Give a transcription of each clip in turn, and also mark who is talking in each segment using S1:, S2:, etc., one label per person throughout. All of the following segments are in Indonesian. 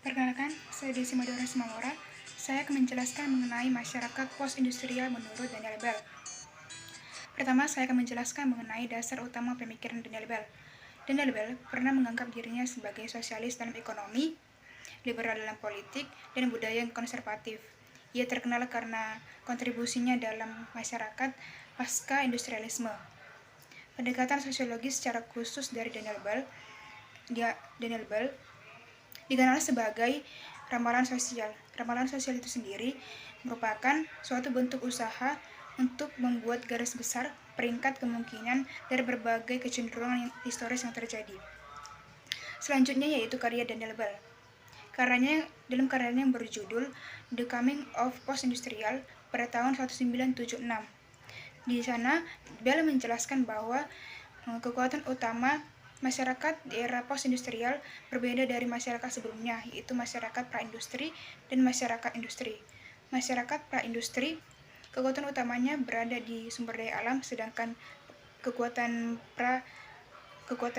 S1: Perkenalkan, saya Desi Madura Simamora. Saya akan menjelaskan mengenai masyarakat post-industrial menurut Daniel Bell. Pertama, saya akan menjelaskan mengenai dasar utama pemikiran Daniel Bell. Daniel Bell pernah menganggap dirinya sebagai sosialis dalam ekonomi, liberal dalam politik, dan budaya yang konservatif. Ia terkenal karena kontribusinya dalam masyarakat pasca industrialisme. Pendekatan sosiologis secara khusus dari Daniel Bell dikenal sebagai ramalan sosial. Ramalan sosial itu sendiri merupakan suatu bentuk usaha untuk membuat garis besar peringkat kemungkinan dari berbagai kecenderungan historis yang terjadi. Selanjutnya yaitu karya Daniel Bell. Dalam karyanya yang berjudul The Coming of Post-Industrial pada tahun 1976. Di sana, Bell menjelaskan bahwa kekuatan utama masyarakat di era post-industrial berbeda dari masyarakat sebelumnya, yaitu masyarakat pra-industri dan masyarakat industri. Masyarakat pra-industri, kekuatan utamanya berada di sumber daya alam, sedangkan kekuatan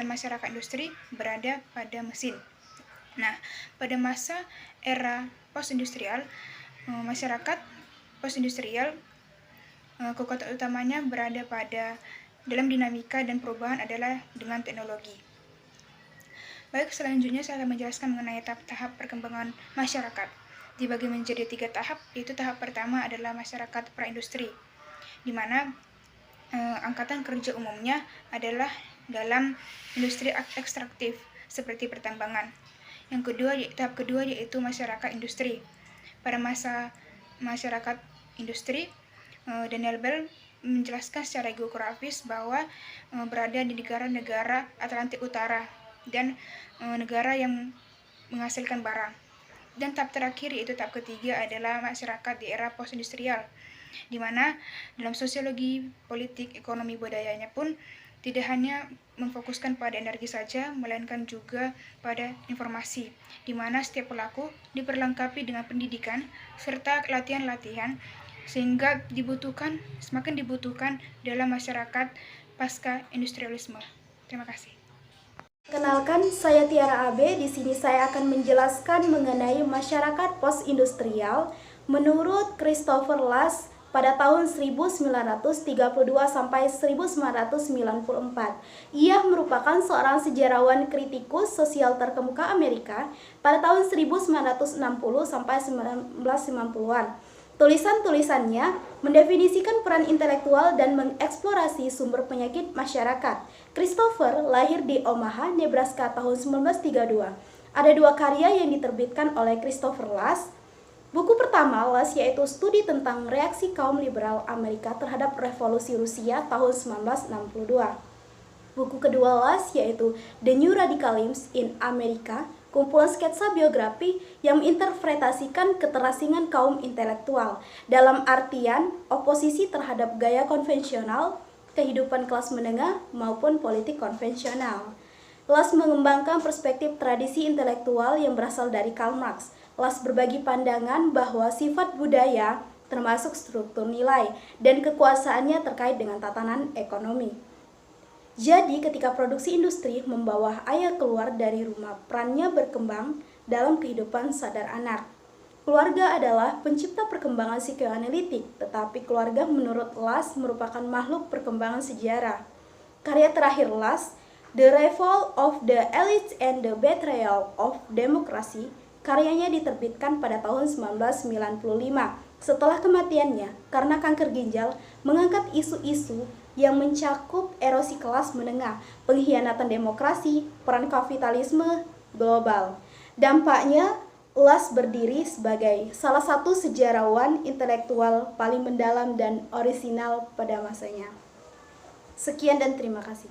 S1: masyarakat industri berada pada mesin. Nah, pada masa era post-industrial, masyarakat post-industrial, kekuatan utamanya berada dalam dinamika dan perubahan adalah dengan teknologi. Baik, selanjutnya saya akan menjelaskan mengenai tahap perkembangan masyarakat. Dibagi menjadi 3 tahap, yaitu tahap pertama adalah masyarakat pra-industri, di mana angkatan kerja umumnya adalah dalam industri ekstraktif seperti pertambangan. Tahap kedua yaitu masyarakat industri. Pada masa masyarakat industri, Daniel Bell menjelaskan secara geografis bahwa berada di negara-negara Atlantik Utara dan negara yang menghasilkan barang. Dan tahap terakhir yaitu tahap ketiga adalah masyarakat di era post-industrial, di mana dalam sosiologi, politik, ekonomi, budayanya pun tidak hanya memfokuskan pada energi saja, melainkan juga pada informasi, di mana setiap pelaku diperlengkapi dengan pendidikan serta latihan-latihan sehingga semakin dibutuhkan dalam masyarakat pasca industrialisme. Terima kasih.
S2: Kenalkan, saya Tiara Abe. Di sini saya akan menjelaskan mengenai masyarakat post-industrial menurut Christopher Lasch pada tahun 1932 sampai 1994. Ia merupakan seorang sejarawan kritikus sosial terkemuka Amerika pada tahun 1960 sampai 1990-an. Tulisan-tulisannya mendefinisikan peran intelektual dan mengeksplorasi sumber penyakit masyarakat. Christopher lahir di Omaha, Nebraska tahun 1932. Ada 2 karya yang diterbitkan oleh Christopher Lasch. Buku pertama Lasch yaitu Studi tentang Reaksi Kaum Liberal Amerika terhadap Revolusi Rusia tahun 1962. Buku kedua Lasch yaitu The New Radicalism in America, kumpulan sketsa biografi yang menginterpretasikan keterasingan kaum intelektual dalam artian oposisi terhadap gaya konvensional, kehidupan kelas menengah maupun politik konvensional. Lasch mengembangkan perspektif tradisi intelektual yang berasal dari Karl Marx. Lasch berbagi pandangan bahwa sifat budaya termasuk struktur nilai dan kekuasaannya terkait dengan tatanan ekonomi. Jadi ketika produksi industri membawa ayah keluar dari rumah, perannya berkembang dalam kehidupan sadar anak. Keluarga adalah pencipta perkembangan psikoanalitik, tetapi keluarga menurut Lasch merupakan makhluk perkembangan sejarah. Karya terakhir Lasch, The Revolt of the Elites and the Betrayal of Democracy, karyanya diterbitkan pada tahun 1995. Setelah kematiannya karena kanker ginjal, mengangkat isu-isu yang mencakup erosi kelas menengah, pengkhianatan demokrasi, peran kapitalisme global. Dampaknya, Lasch berdiri sebagai salah satu sejarawan intelektual paling mendalam dan orisinal pada masanya. Sekian dan terima kasih.